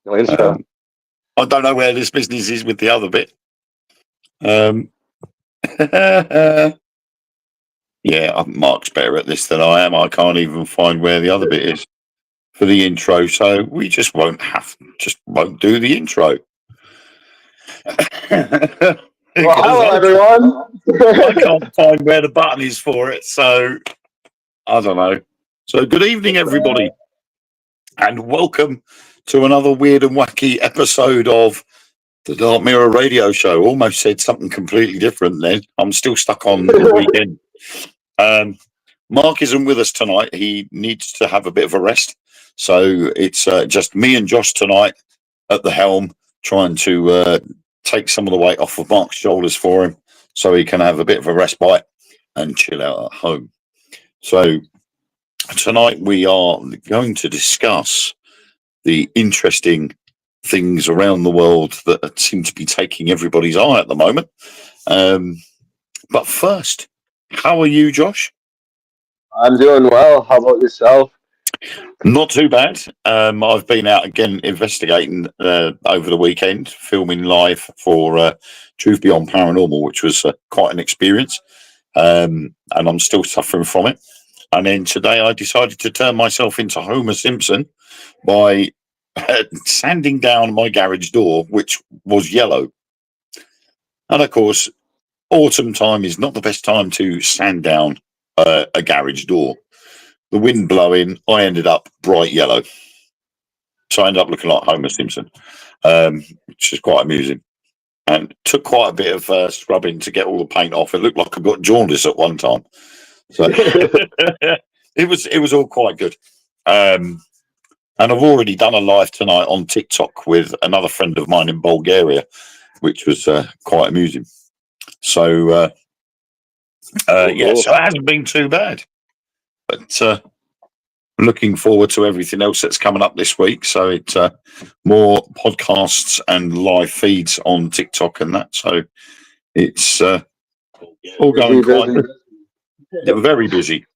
No intro. I don't know where this business is with the other bit. Yeah, Mark's better at this than I am. I can't even find where the other bit is for the intro, so we just won't do the intro. Well, hello everyone. I can't find where the button is for it, so I don't know. So good evening, everybody, and welcome to another weird and wacky episode of the Dark Mirror Radio Show. Almost said something completely different then. I'm still stuck on the weekend. Mark isn't with us tonight. He needs to have a bit of a rest. So it's just me and Josh tonight at the helm, trying to take some of the weight off of Mark's shoulders for him so he can have a bit of a respite and chill out at home. So tonight we are going to discuss the interesting things around the world that seem to be taking everybody's eye at the moment. But first, how are you, Josh? I'm doing well. How about yourself? Not too bad. I've been out again investigating over the weekend, filming live for Truth Beyond Paranormal, which was quite an experience. And I'm still suffering from it. And then today I decided to turn myself into Homer Simpson by sanding down my garage door, which was yellow. And of course, autumn time is not the best time to sand down a garage door. The wind blowing, I ended up bright yellow. So I ended up looking like Homer Simpson, which is quite amusing. And it took quite a bit of scrubbing to get all the paint off. It looked like I got jaundice at one time. So it was all quite good. And I've already done a live tonight on TikTok with another friend of mine in Bulgaria, which was quite amusing. So, yeah, so it hasn't been too bad. But looking forward to everything else that's coming up this week. So it's more podcasts and live feeds on TikTok and that. So it's all going quite very busy.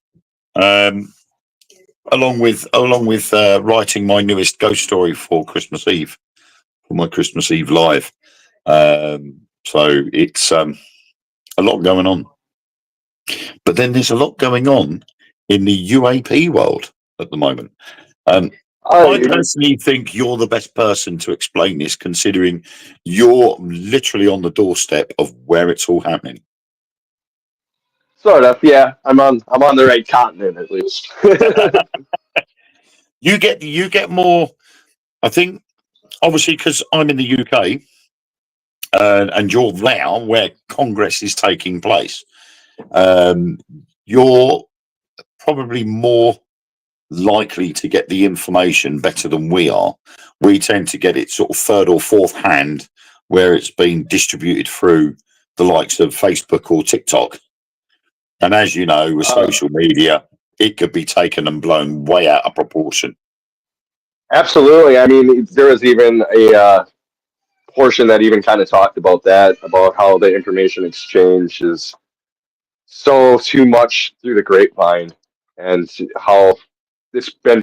Along with writing my newest ghost story for Christmas Eve, for my Christmas Eve live. So it's a lot going on. But then there's a lot going on in the UAP world at the moment. I personally think you're the best person to explain this, considering you're literally on the doorstep of where it's all happening. Sort of, yeah. I'm on the right continent at least. You get more. I think, obviously, because I'm in the UK, and you're there where Congress is taking place. You're probably more likely to get the information better than we are. We tend to get it sort of third or fourth hand, where it's been distributed through the likes of Facebook or TikTok. And as you know, with social media, it could be taken and blown way out of proportion. Absolutely. I mean, there was even a portion that even kind of talked about that, about how the information exchange is so too much through the grapevine, and how it's been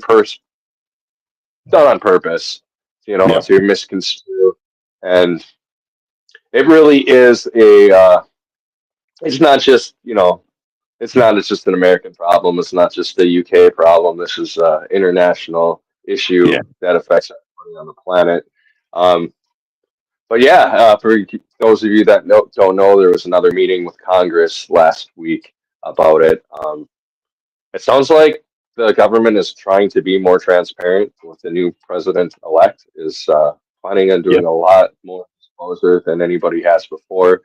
done on purpose, to misconstrue. And it really is it's not just, it's not just an American problem. It's not just a UK problem. This is an international issue that affects everybody on the planet. But yeah, for those of you that don't know, there was another meeting with Congress last week about it. It sounds like the government is trying to be more transparent. With the new president-elect is planning on doing a lot more disclosure than anybody has before.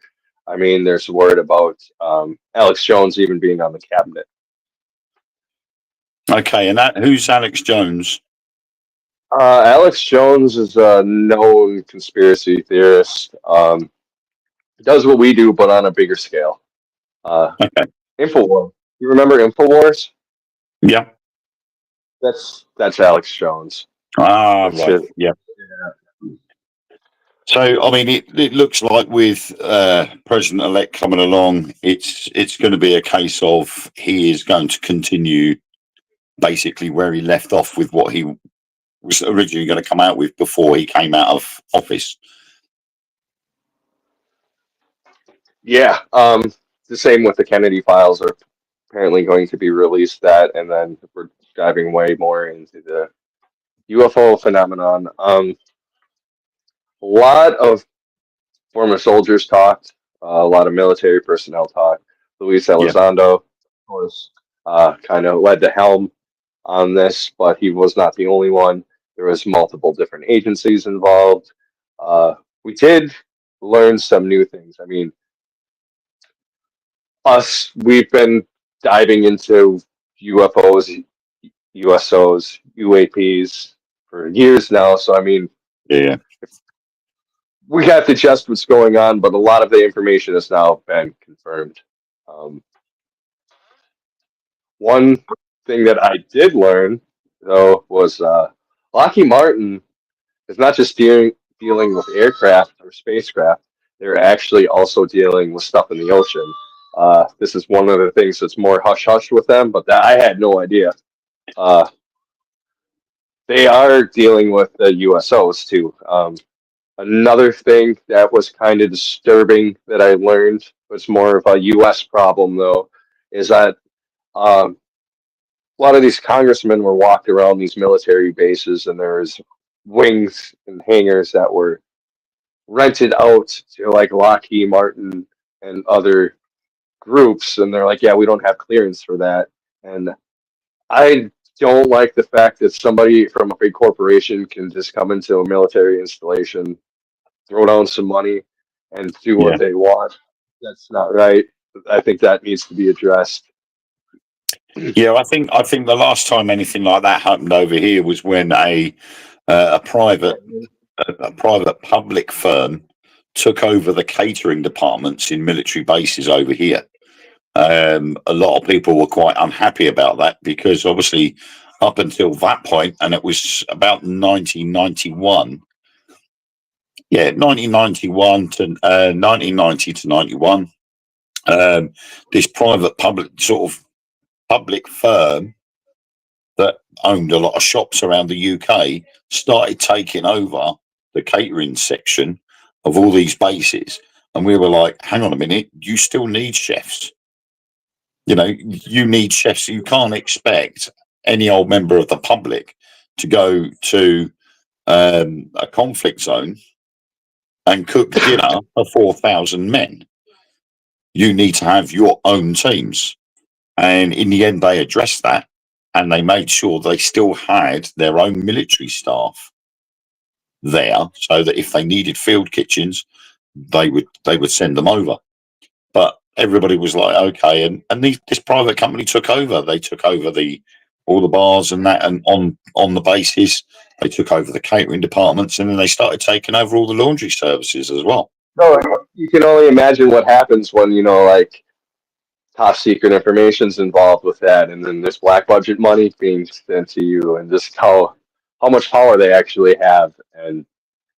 I mean, there's word about Alex Jones even being on the cabinet. Okay, and who's Alex Jones? Alex Jones is a known conspiracy theorist. Does what we do, but on a bigger scale. Okay. Infowars. You remember Infowars? Yeah. That's Alex Jones. Right. Yeah. So, I mean, it looks like with President-elect coming along, it's going to be a case of he is going to continue basically where he left off with what he was originally going to come out with before he came out of office. Yeah, the same with the Kennedy files are apparently going to be released that, and then we're diving way more into the UFO phenomenon. A lot of former soldiers talked, a lot of military personnel talked. Luis Yeah, Elizondo, of course, kind of led the helm on this, but he was not the only one. There was multiple different agencies involved. We did learn some new things. I mean, we've been diving into UFOs, USOs, UAPs for years now. So, I mean, yeah, we have to just what's going on, but a lot of the information has now been confirmed. Um, One thing that I did learn, though, was Lockheed Martin is not just dealing with aircraft or spacecraft, they're actually also dealing with stuff in the ocean. This is one of the things that's more hush hush with them, but that I had no idea. Uh, they are dealing with the USOs too. Another thing that was kind of disturbing that I learned was more of a U.S. problem, though, is that um, a lot of these congressmen were walked around these military bases, and there's wings and hangars that were rented out to like Lockheed Martin and other groups, and they're like, "Yeah, we don't have clearance for that." And I don't like the fact that somebody from a big corporation can just come into a military installation, throw down some money, and do what yeah. they want. That's not right. I think that needs to be addressed. Yeah, I think the last time anything like that happened over here was when a private public firm took over the catering departments in military bases over here. A lot of people were quite unhappy about that because obviously up until that point, and it was about 1991. Yeah, 1991 to 1990 to 91. This private public firm that owned a lot of shops around the UK started taking over the catering section of all these bases. And we were like, hang on a minute, you still need chefs. You need chefs. You can't expect any old member of the public to go to a conflict zone and cook dinner for 4,000 men. You need to have your own teams. And in the end, they addressed that and they made sure they still had their own military staff there so that if they needed field kitchens, they would send them over. But everybody was like, okay, and this private company took over. They took over all the bars and that, and on the bases, they took over the catering departments, and then they started taking over all the laundry services as well. No, you can only imagine what happens when like top secret information's involved with that, and then this black budget money being sent to you, and just how much power they actually have, and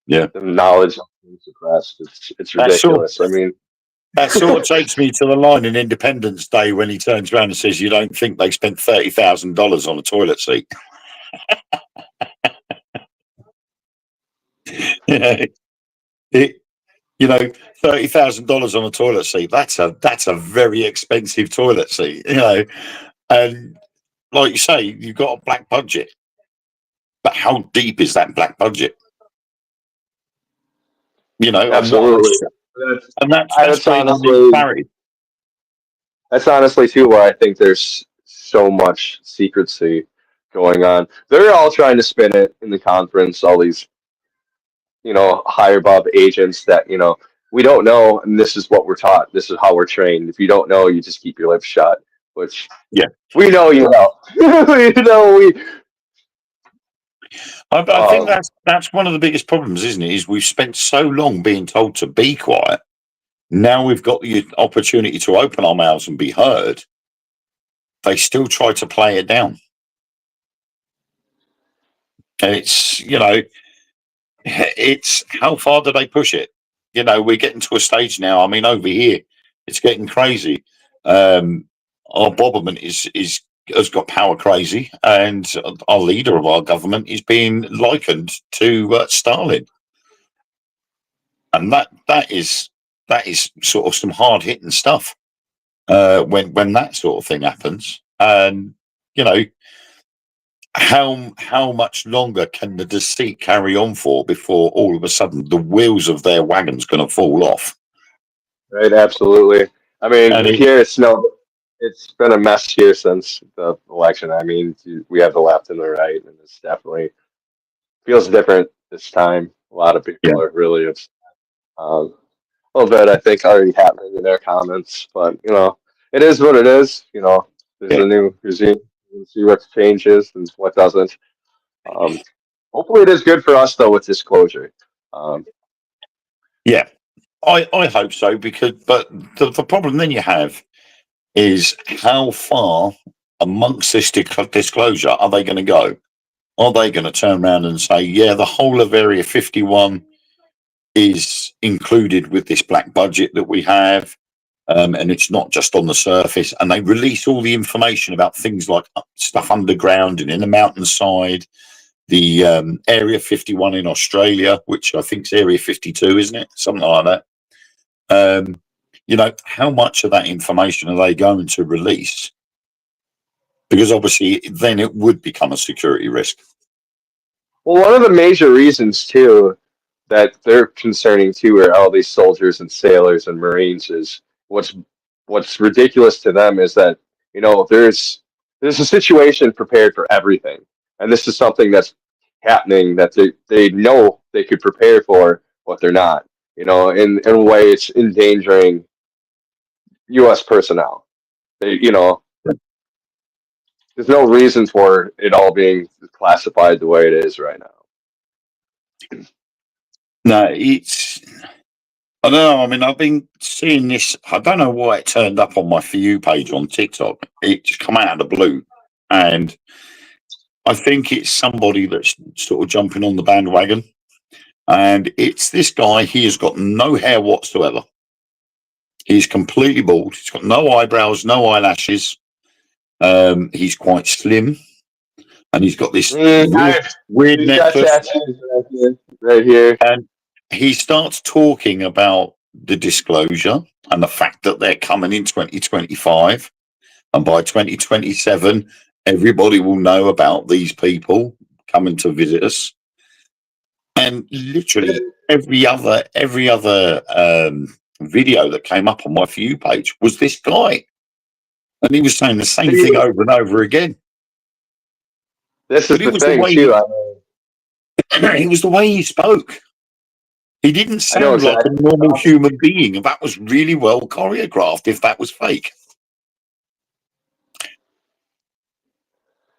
Yeah, the knowledge being suppressed. It's that sort ridiculous. I mean, that sort of takes me to the line in Independence Day when he turns around and says, "You don't think they spent $30,000 on a toilet seat?" you know, it, $30,000 on a toilet seat. That's a very expensive toilet seat. And like you say, you've got a black budget, but how deep is that black budget? And absolutely. that's That's been on honestly clarity. too why I think there's so much secrecy going on. They're all trying to spin it in the conference. All these higher above agents that we don't know, and this is what we're taught. This is how we're trained. If you don't know, you just keep your lips shut. Which Yeah, we know, we know we. I think that's one of the biggest problems, isn't it? Is we've spent so long being told to be quiet. Now we've got the opportunity to open our mouths and be heard. They still try to play it down. And it's how far do they push it? We're getting to a stage now. I mean, over here, it's getting crazy. Our Boberman is has got power crazy, and our leader of our government is being likened to Stalin, and that is sort of some hard hitting stuff when that sort of thing happens. And you know, how much longer can the deceit carry on for before all of a sudden the wheels of their wagon's going to fall off? Right, absolutely. I mean, And here it's been a mess here since the election. I mean, we have the left and the right, and it's definitely feels different this time. A lot of yeah, people are really upset. A little bit, I think, already happening in their comments, but it is what it is. There's yeah, a new regime. We'll see what changes and what doesn't. Um, Hopefully, it is good for us though with disclosure. Um, yeah. I hope so, but the problem then you have is how far amongst this disclosure are they going to go? Are they going to turn around and say, yeah, the whole of Area 51 is included with this black budget that we have, and it's not just on the surface, and they release all the information about things like stuff underground and in the mountainside, the Area 51 in Australia, which I think is Area 52, isn't it? Something like that. How much of that information are they going to release? Because obviously then it would become a security risk. well, one of the major reasons too that they're concerning too are all these soldiers and sailors and Marines is what's ridiculous to them is that there's a situation prepared for everything, and this is something that's happening that they know they could prepare for, but they're not. In a way, it's endangering U.S. personnel. There's no reason for it all being classified the way it is right now. No, I don't know. I mean, I've been seeing this. I don't know why it turned up on my For You page on TikTok. It just come out of the blue. And I think it's somebody that's sort of jumping on the bandwagon. And it's this guy. He has got no hair whatsoever. He's completely bald. He's got no eyebrows, no eyelashes. He's quite slim. And he's got this weird He's got necklace. tattoos right here. And he starts talking about the disclosure and the fact that they're coming in 2025. And by 2027, everybody will know about these people coming to visit us. And literally every other video that came up on my For You page was this guy. And he was saying the same thing over and over again. This is But it the was the thing way too. it was the way he spoke. He didn't I know sound like a exactly. normal human being, and that was really well choreographed if that was fake.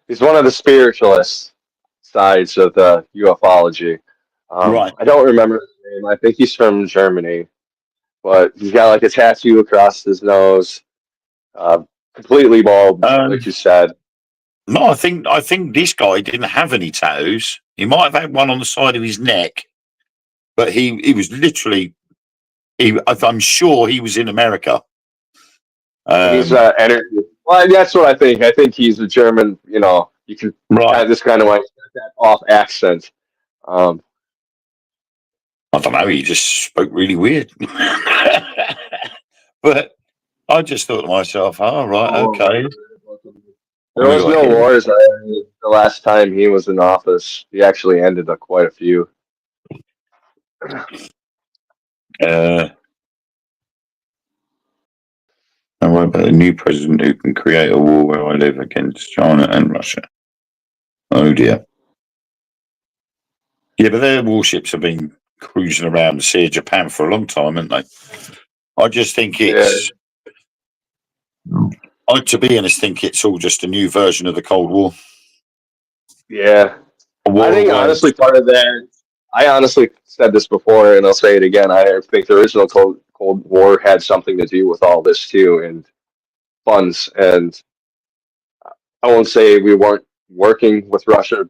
He's one of the spiritualist sides of the ufology. Right. I don't remember his name. I think he's from Germany, but he's got like a tattoo across his nose, uh, completely bald, like you said. No, I think this guy didn't have any tattoos. He might have had one on the side of his neck, but he was literally. I'm sure he was in America. He's energy. Well, that's what I think. I think he's a German. You can Right. have this kind of like that off accent. I don't know. He just spoke really weird. But I just thought to myself, "Oh, right, okay." There was no wars. The last time he was in office, he actually ended up quite a few. And what about the new president who can create a war where I live against China and Russia? Oh dear. Yeah, but their warships have been cruising around the Sea of Japan for a long time, haven't they? I just think I, to be honest, think it's all just a new version of the Cold War. Yeah. A war I think of words. honestly part of that, I honestly said this before and I'll say it again. I think the original Cold War had something to do with all this too, and funds. And I won't say we weren't working with Russia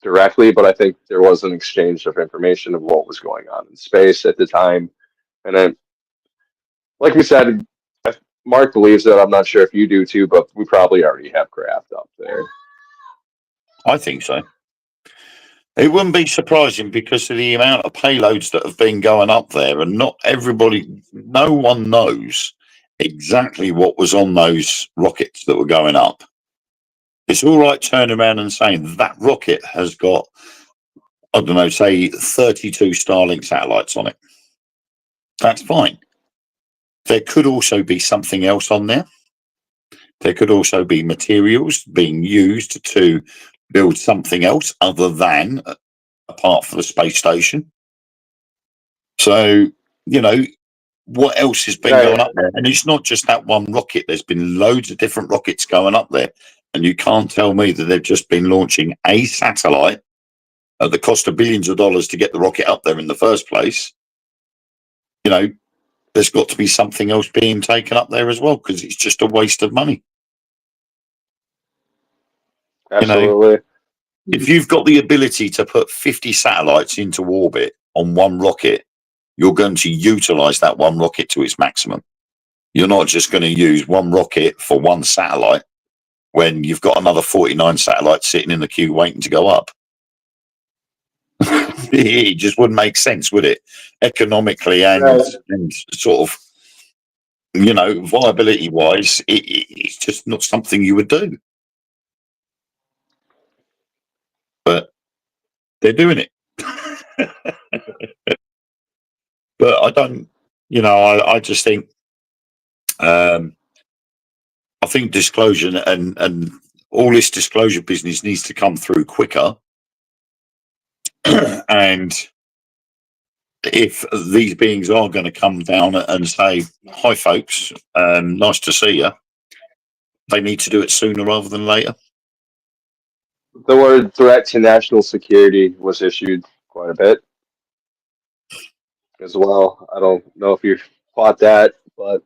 directly, but I think there was an exchange of information of what was going on in space at the time. And then, like we said, Mark believes it. I'm not sure if you do too, but we probably already have craft up there. I think so. It wouldn't be surprising because of the amount of payloads that have been going up there, and not everybody, no one knows exactly what was on those rockets that were going up. It's all right turning around and saying that rocket has got, I don't know, say 32 Starlink satellites on it. That's fine. There could also be something else on there. There could also be materials being used to build something else other than apart from the space station. So, you know, what else has been going up there? And it's not just that one rocket. There's been loads of different rockets going up there. And you can't tell me that they've just been launching a satellite at the cost of billions of dollars to get the rocket up there in the first place. You know, there's got to be something else being taken up there as well, because it's just a waste of money. Absolutely. You know, if you've got the ability to put 50 satellites into orbit on one rocket, you're going to utilize that one rocket to its maximum. You're not just going to use one rocket for one satellite when you've got another 49 satellites sitting in the queue waiting to go up. It just wouldn't make sense, would it? Economically and sort of, you know, viability wise, it's just not something you would do. But they're doing it. But I don't, you know, I just think, I think disclosure and all this disclosure business needs to come through quicker. And if these beings are going to come down and say, hi, folks, nice to see you, they need to do it sooner rather than later. The word threat to national security was issued quite a bit as well. I don't know if you've caught that, but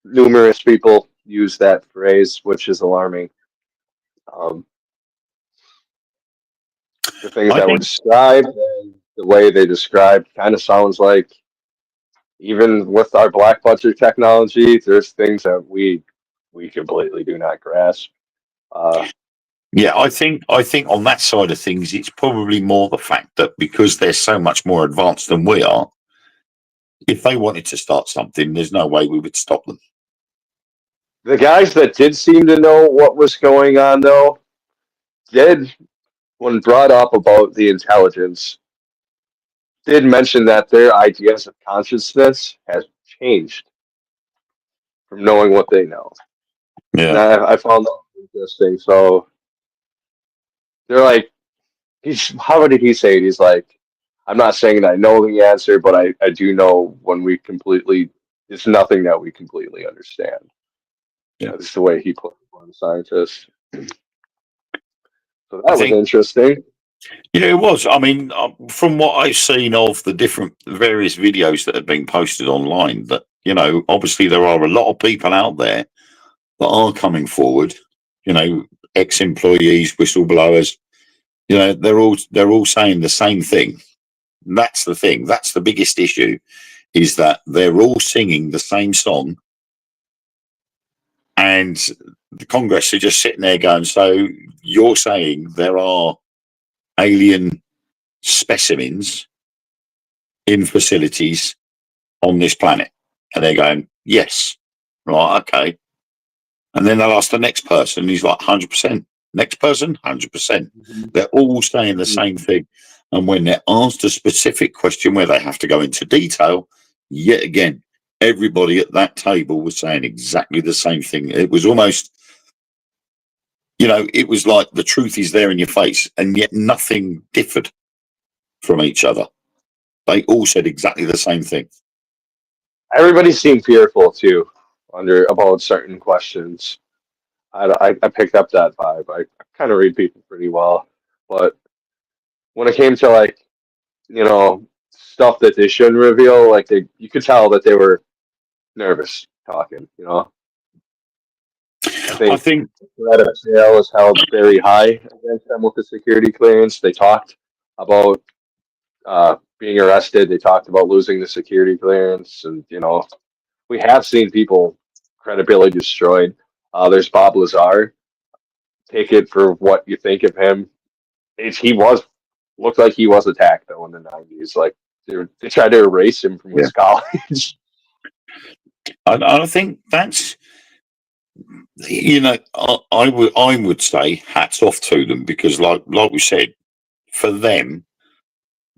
numerous people use that phrase, which is alarming. The things I that were think, described and the way they described kind of sounds like even with our black budget technology, there's things that we completely do not grasp. Uh, yeah, I think on that side of things, it's probably more the fact that because they're so much more advanced than we are, if they wanted to start something, there's no way we would stop them. the guys that did seem to know what was going on, though, did, when brought up about the intelligence, did mention that their ideas of consciousness has changed from knowing what they know. And Yeah. I found that interesting. So they're like, how did he say it? He's like, I'm not saying that I know the answer, but I do know when we completely, it's nothing that we completely understand. Yeah. That's the way he put it on scientists. So I that was think, interesting. yeah, it was. I mean, from what I've seen of the different various videos that have been posted online, that, you know, obviously there are a lot of people out there that are coming forward, you know, ex-employees, whistleblowers, you know, they're all saying the same thing. That's the thing. That's the biggest issue, is that they're all singing the same song, and the Congress are just sitting there going, so you're saying there are alien specimens in facilities on this planet? And they're going, yes. Right, okay. And then they'll ask the next person, and he's like, 100%. Next person, 100%. They're all saying the same thing. And when they're asked a specific question where they have to go into detail, yet again, everybody at that table was saying exactly the same thing. It was almost, you know, it was like the truth is there in your face, and yet nothing differed from each other. They all said exactly the same thing. Everybody seemed fearful too, under about certain questions. I picked up that vibe. I kind of read people pretty well, but when it came to like stuff that they shouldn't reveal, like you could tell that they were nervous talking. I I think think, the threat of jail was held very high against them with the security clearance. They talked about being arrested. They talked about losing the security clearance, and we have seen people credibility destroyed. There's Bob Lazar. Take it for what you think of him. He was looked like he was attacked though in the '90s. Like they tried to erase him from Yeah. his college. I think that's, I would say hats off to them, because like we said, for them,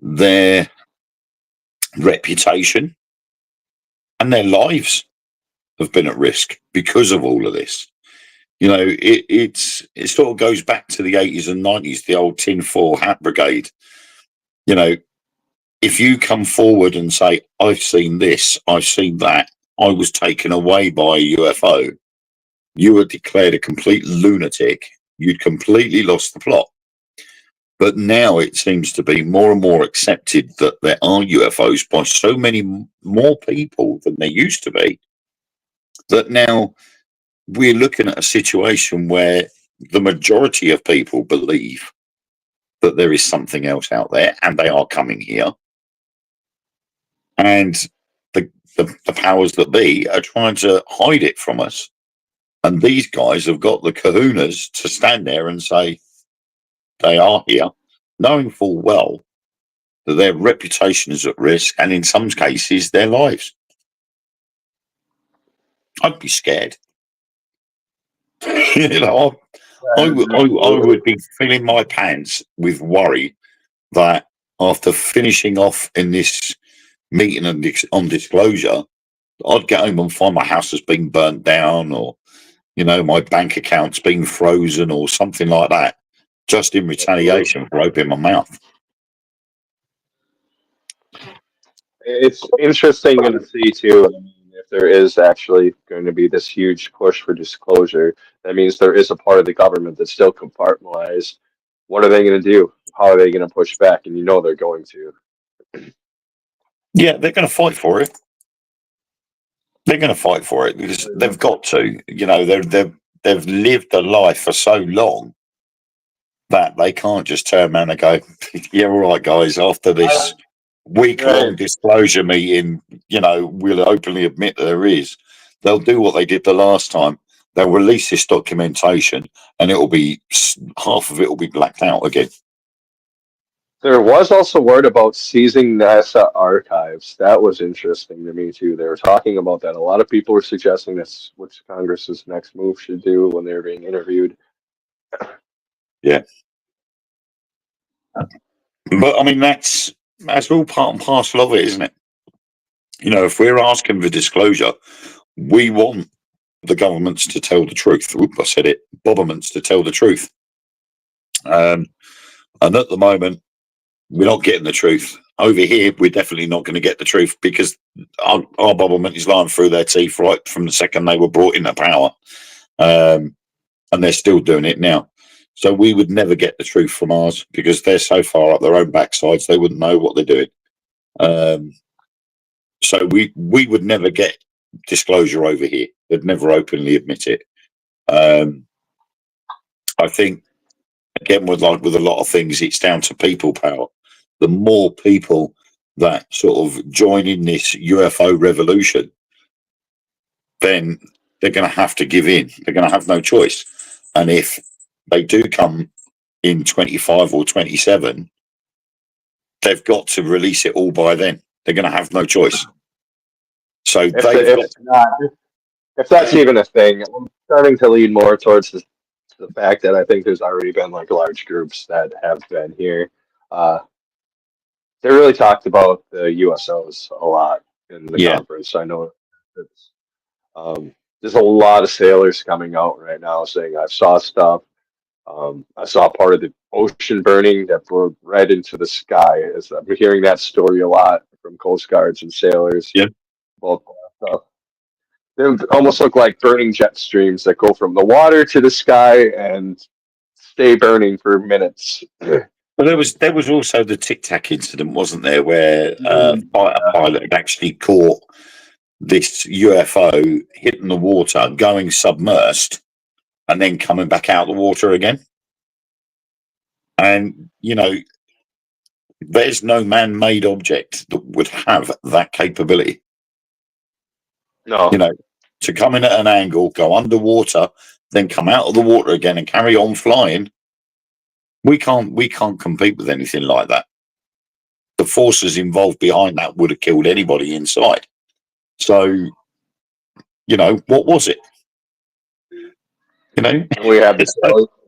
their reputation and their lives have been at risk because of all of this. It sort of goes back to the 80s and 90s, the old tinfoil hat brigade. If you come forward and say, I've seen this, I've seen that, I was taken away by a UFO, you were declared a complete lunatic. You'd completely lost the plot. But now it seems to be more and more accepted that there are UFOs by so many more people than there used to be, that now we're looking at a situation where the majority of people believe that there is something else out there and they are coming here. And the powers that be are trying to hide it from us. And these guys have got the kahunas to stand there and say they are here, knowing full well that their reputation is at risk, and in some cases, their lives. I'd be scared. I would be filling my pants with worry that after finishing off in this meeting on disclosure, I'd get home and find my house has been burnt down, or my bank account's been frozen, or something like that, just in retaliation for opening my mouth. It's interesting to see too. I mean, if there is actually going to be this huge push for disclosure, that means there is a part of the government that's still compartmentalized. What are they going to do? How are they going to push back? And they're going to. Yeah, they're going to fight for it. They're going to fight for it because they've got to. They've lived a life for so long that they can't just turn around and go, "Yeah, all right, guys. After this week-long disclosure meeting, we'll openly admit that there is." They'll do what they did the last time. They'll release this documentation, and half of it will be blacked out again. There was also word about seizing NASA archives. That was interesting to me too. They were talking about that. A lot of people were suggesting that's what Congress's next move should do when they're being interviewed. Yeah. But I mean, that's all part and parcel of it, isn't it? If we're asking for disclosure, we want the governments to tell the truth. Oop, I said it. Governments to tell the truth. And at the moment, we're not getting the truth. Over here, we're definitely not going to get the truth, because our government is lying through their teeth right from the second they were brought into power. And they're still doing it now. So we would never get the truth from ours, because they're so far up their own backsides, they wouldn't know what they're doing. So we would never get disclosure over here. They'd never openly admit it. I think, again, with a lot of things, it's down to people power. The more people that sort of join in this UFO revolution, then they're going to have to give in. They're going to have no choice. And if they do come in 25 or 27, they've got to release it all by then. They're going to have no choice. So if that's even a thing, I'm starting to lean more towards the fact that I think there's already been like large groups that have been here. They really talked about the USOs a lot in the conference. I know it's, there's a lot of sailors coming out right now saying, I saw stuff. I saw part of the ocean burning that blew right into the sky. I'm hearing that story a lot from Coast Guards and sailors. Yeah. About stuff. They almost look like burning jet streams that go from the water to the sky and stay burning for minutes. Well, there was also the Tic Tac incident, wasn't there, where a pilot had actually caught this UFO hitting the water, going submersed, and then coming back out the water again. And there's no man-made object that would have that capability. No. to come in at an angle, go underwater, then come out of the water again and carry on flying. We can't compete with anything like that. The forces involved behind that would have killed anybody inside. So, you know, what was it? You know, And we have this.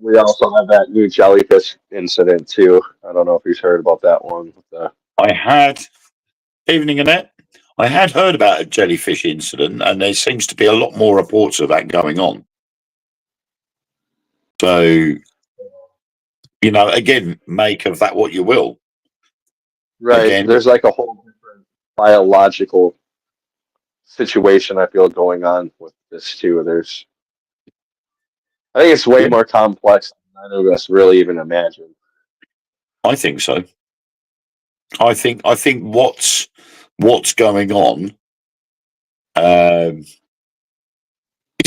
We also have that new jellyfish incident too. I don't know if you've heard about that one. I had, evening Annette, I had heard about a jellyfish incident, and there seems to be a lot more reports of that going on. So, you know, again, make of that what you will. Right. Again, There's like a whole different biological situation I feel going on with this too. I think it's way yeah, more complex than none of us really even imagine. I think so. I think what's going on is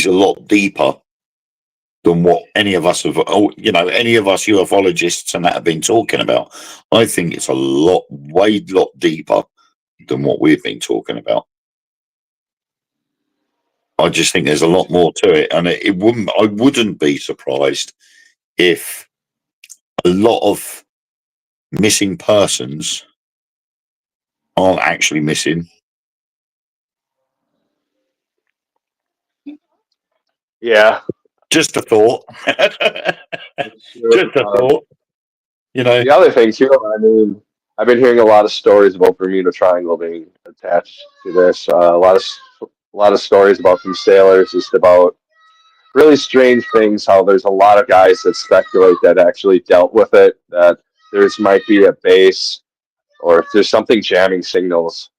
a lot deeper than what any of us have, you know, any of us ufologists and that have been talking about. I think it's a lot deeper than what we've been talking about. I just think there's a lot more to it, and I wouldn't be surprised if a lot of missing persons aren't actually missing. Yeah. Just a thought. Just a thought. You know. The other thing too, I mean, I've been hearing a lot of stories about Bermuda Triangle being attached to this. A lot of stories about from sailors, just about really strange things. How there's a lot of guys that speculate that actually dealt with it. That there's might be a base, or if there's something jamming signals.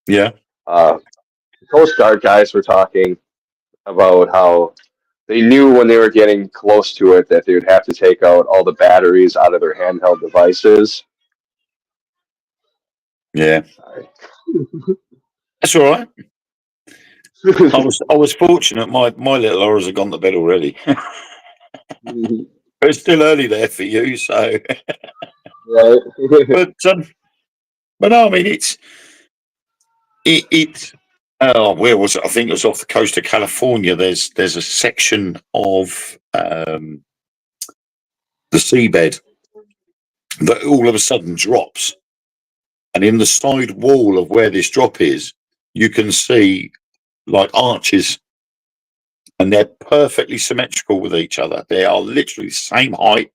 Yeah. The Coast Guard guys were talking about how they knew when they were getting close to it that they would have to take out all the batteries out of their handheld devices. Yeah. That's all right. I was fortunate. My little horrors have gone to bed already. It's still early there for you, so. Right. But no, I mean it's. Oh, where was it? I think it was off the coast of California. There's a section of the seabed that all of a sudden drops, and in the side wall of where this drop is, you can see like arches, and they're perfectly symmetrical with each other. They are literally the same height,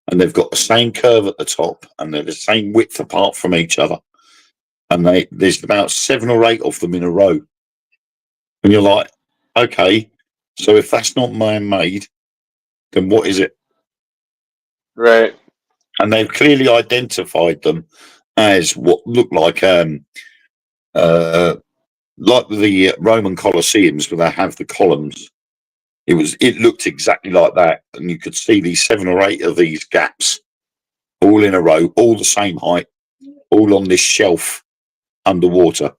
and they've got the same curve at the top, and they're the same width apart from each other. And there's about 7 or 8 of them in a row. And you're like, okay, so if that's not man-made, then what is it? Right. And they've clearly identified them as what look like the Roman Colosseums, where they have the columns. It looked exactly like that, and you could see these 7 or 8 of these gaps, all in a row, all the same height, all on this shelf underwater.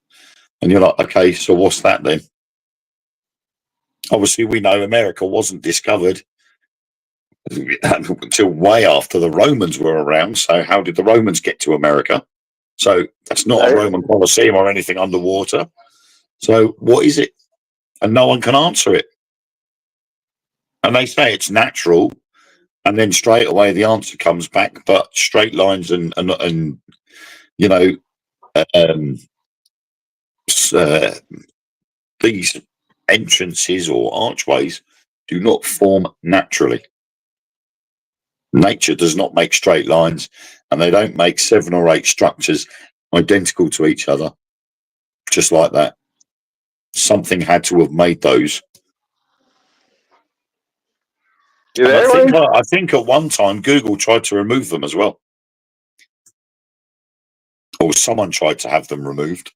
And you're like, okay, so what's that then? Obviously, we know America wasn't discovered until way after the Romans were around. So how did the Romans get to America? So that's not a Roman Colosseum or anything underwater. So what is it? And no one can answer it. And they say it's natural, and then straight away the answer comes back. But straight lines and you know these entrances or archways do not form naturally. Nature does not make straight lines, and they don't make 7 or 8 structures identical to each other just like that. Something had to have made those. I think at one time Google tried to remove them as well, or someone tried to have them removed.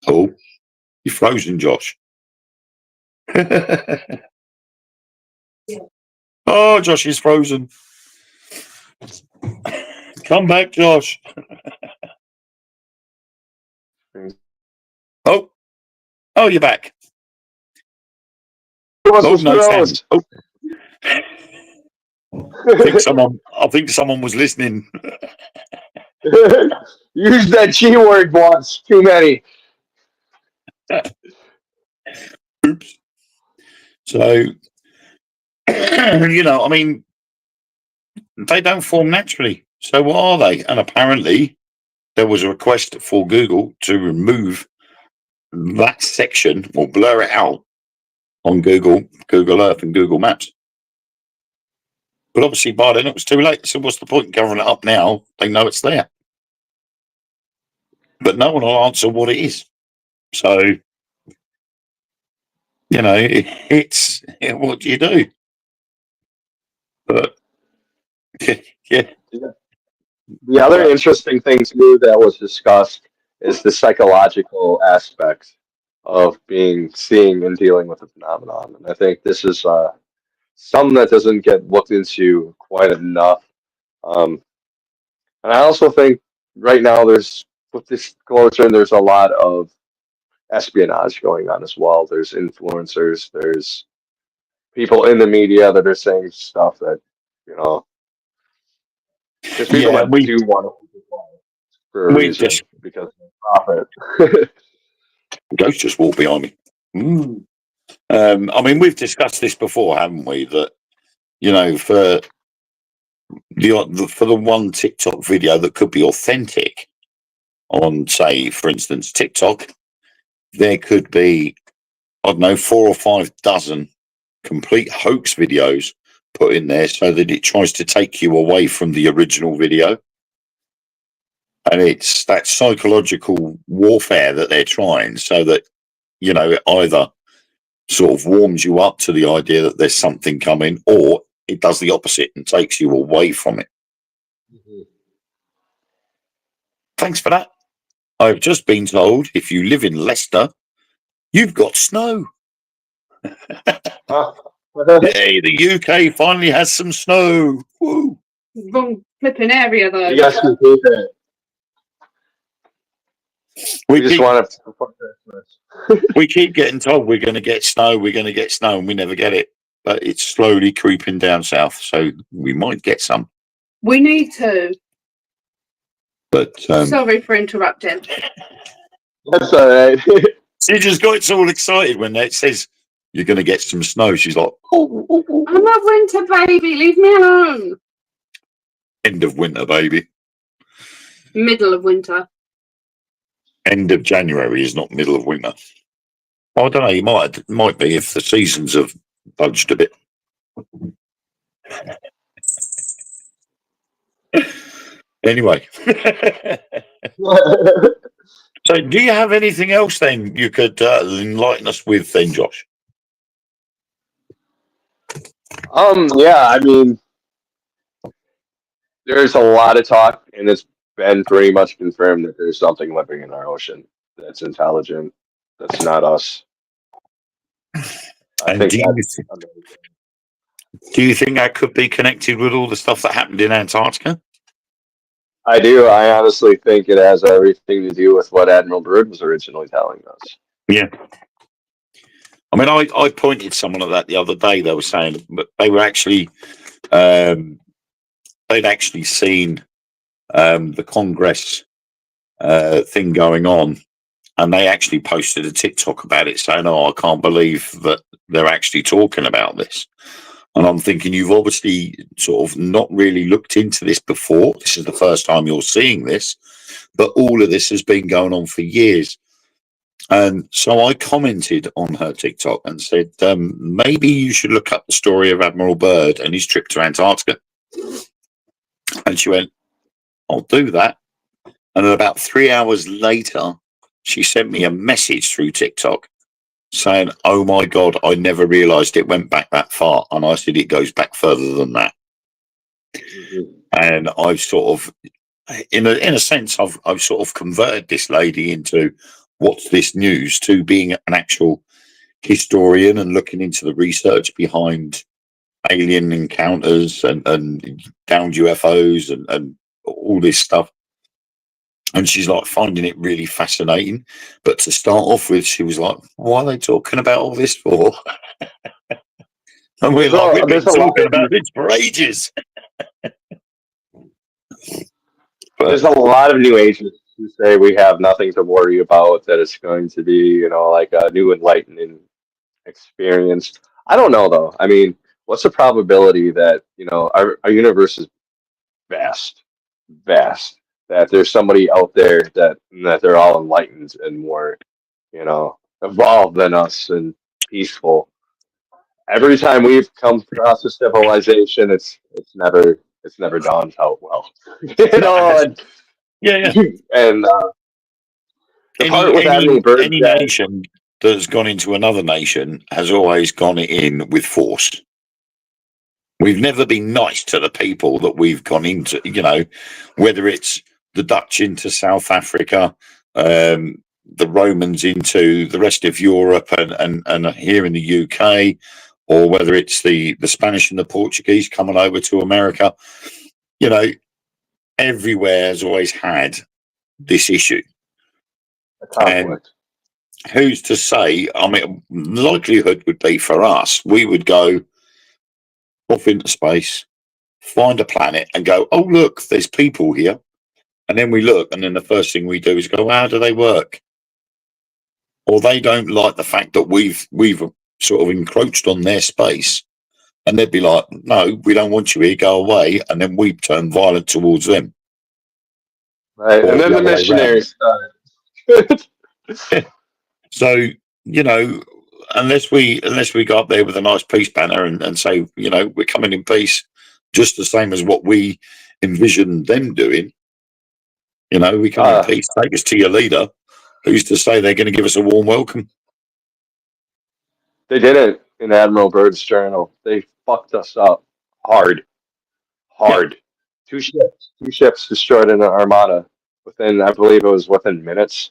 Oh, you're frozen, Josh. Oh, Josh is frozen. Come back, Josh. Oh, you're back. Oh, no sound. Oh. I think someone was listening. Use that G word once. Too many. Oops. So, I mean, they don't form naturally. So what are they? And apparently there was a request for Google to remove that section or blur it out on Google Earth and Google Maps. But obviously by then it was too late. So what's the point in covering it up now? They know it's there. But no one will answer what it is. So, it's what do you do? But yeah. The other interesting thing too that was discussed is the psychological aspect of seeing and dealing with the phenomenon. And I think this is something that doesn't get looked into quite enough. And I also think right now with this culture, there's a lot of espionage going on as well. There's influencers, there's people in the media that are saying stuff that, there's people Yeah, that do want to keep it quiet for a we reason just because of profit. ghost just walked behind me. I mean, we've discussed this before, haven't we? That for the one TikTok video that could be authentic on, say, for instance, TikTok, there could be, I don't know, 4 or 5 dozen complete hoax videos put in there so that it tries to take you away from the original video. And it's that psychological warfare that they're trying so that, it either sort of warms you up to the idea that there's something coming, or it does the opposite and takes you away from it. Thanks for that. I've just been told if you live in Leicester, you've got snow. Yay, the UK finally has some snow. Woo. Wrong flipping area though. Yes, we keep it. We just keep, want to. we keep getting told we're going to get snow, and we never get it. But it's slowly creeping down south, so we might get some. We need to. But sorry for interrupting. That's all right. She just got all excited when it says you're going to get some snow. She's like, oh. I'm a winter baby. Leave me alone. End of winter, baby. Middle of winter. End of January is not middle of winter. I don't know. You might be if the seasons have budged a bit. Anyway. So, do you have anything else then you could enlighten us with, then, Josh? Yeah, I mean, there's a lot of talk, and it's been pretty much confirmed that there's something living in our ocean that's intelligent, that's not us. I think do you think that could be connected with all the stuff that happened in Antarctica? I do. I honestly think it has everything to do with what Admiral Byrd was originally telling us. Yeah. I mean, I pointed someone at that the other day. They were saying, but they were actually, they'd actually seen the Congress thing going on, and they actually posted a TikTok about it saying, "Oh, I can't believe that they're actually talking about this." And I'm thinking, you've obviously sort of not really looked into this before. This is the first time you're seeing this, but all of this has been going on for years. And so I commented on her TikTok and said, maybe you should look up the story of Admiral Byrd and his trip to Antarctica. And she went, I'll do that. And about 3 hours later, she sent me a message through TikTok saying, oh my God, I never realized it went back that far. And I said, it goes back further than that. And I've sort of, in a sense, I've sort of converted this lady into what's this news to being an actual historian and looking into the research behind alien encounters and downed UFOs and all this stuff. And she's like finding it really fascinating. But to start off with, she was like, what are they talking about all this for? And we're like, we've been talking about this for ages. There's a lot of New Agers who say we have nothing to worry about, that it's going to be, like a new enlightening experience. I don't know though. I mean, what's the probability that, our universe is vast, vast, that there's somebody out there that they're all enlightened and more, evolved than us and peaceful. Every time we've come across a civilization, it's never dawned out well. you No, know, that's, and, yeah, yeah. and the Any part with any Admiral Byrd any that nation that's gone into another nation has always gone in with force. We've never been nice to the people that we've gone into, whether it's the Dutch into South Africa, the Romans into the rest of Europe and here in the UK, or whether it's the Spanish and the Portuguese coming over to America, everywhere has always had this issue. a And conflict. who's to say? I mean, likelihood would be for us, we would go off into space, find a planet, and go, oh, look, there's people here. And then we look, and then the first thing we do is go, how do they work? Or they don't like the fact that we've sort of encroached on their space. And they'd be like, no, we don't want you here, go away. And then we turn violent towards them. Right. Or And then the the other way round. missionaries started. So, unless we go up there with a nice peace banner and say, we're coming in peace, just the same as what we envision them doing, we come in peace, take us to your leader. Who's to say they're going to give us a warm welcome? They did it in Admiral Byrd's journal. They fucked us up hard, Yeah. hard. Two ships destroyed in an armada within, I believe it was within minutes.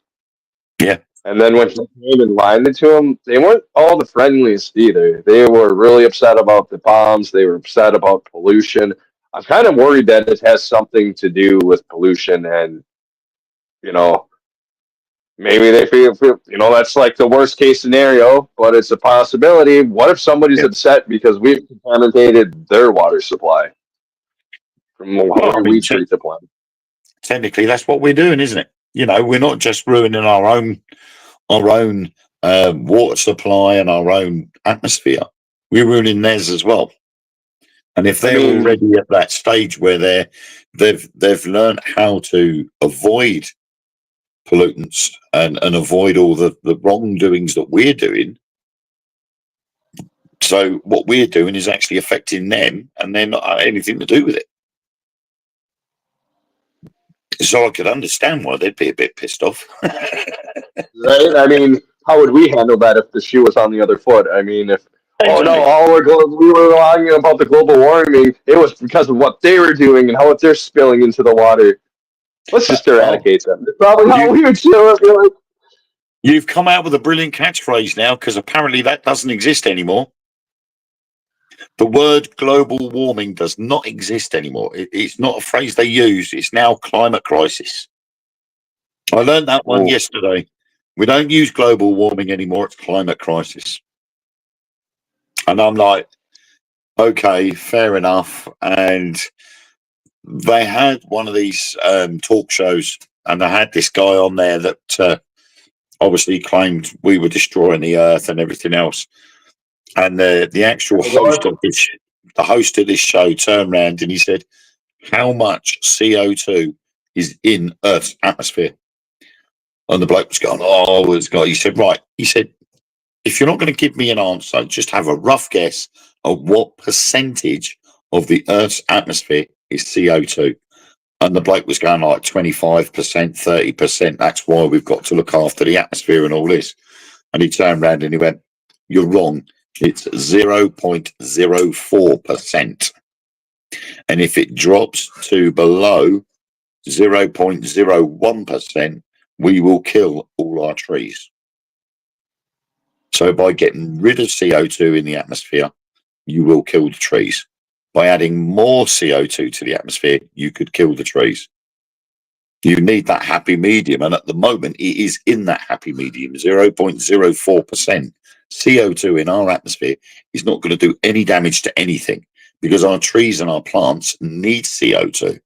Yeah. And then when he came and lined it to them, they weren't all the friendliest either. They were really upset about the bombs. They were upset about pollution. I'm kind of worried that it has something to do with pollution and, maybe they feel, that's like the worst case scenario, but it's a possibility. What if somebody's Yeah. upset because we've contaminated their water supply from Well, how we treat the planet? technically, that's what we're doing, isn't it? We're not just ruining our own water supply and our own atmosphere. We're ruining theirs as well. And if they're already at that stage where they've learned how to avoid pollutants and avoid all the wrongdoings that we're doing, so what we're doing is actually affecting them, and they're not anything to do with it. So I could understand why they'd be a bit pissed off. Right? I mean, how would we handle that if the shoe was on the other foot? I mean, if oh no, we were arguing about the global warming, it was because of what they were doing and how they're spilling into the water. Let's just eradicate them. It's probably how we would show it. You've come out with a brilliant catchphrase now, because apparently that doesn't exist anymore. The word global warming does not exist anymore. It's not a phrase they use. It's now climate crisis. I learned that one yesterday. We don't use global warming anymore. It's climate crisis. And I'm like, okay, fair enough. And they had one of these talk shows, and they had this guy on there that obviously claimed we were destroying the earth and everything else. And the actual host of this show turned around and he said, how much CO2 is in Earth's atmosphere? And the bloke was going, he said, right. He said, if you're not going to give me an answer, just have a rough guess of what percentage of the Earth's atmosphere is CO2. And the bloke was going like 25%, 30%. That's why we've got to look after the atmosphere and all this. And he turned around and he went, you're wrong. It's 0.04%. And if it drops to below 0.01%, we will kill all our trees. So by getting rid of CO2 in the atmosphere, you will kill the trees. By adding more CO2 to the atmosphere, you could kill the trees. You need that happy medium. And at the moment, it is in that happy medium, 0.04%. CO2 in our atmosphere is not going to do any damage to anything, because our trees and our plants need CO2.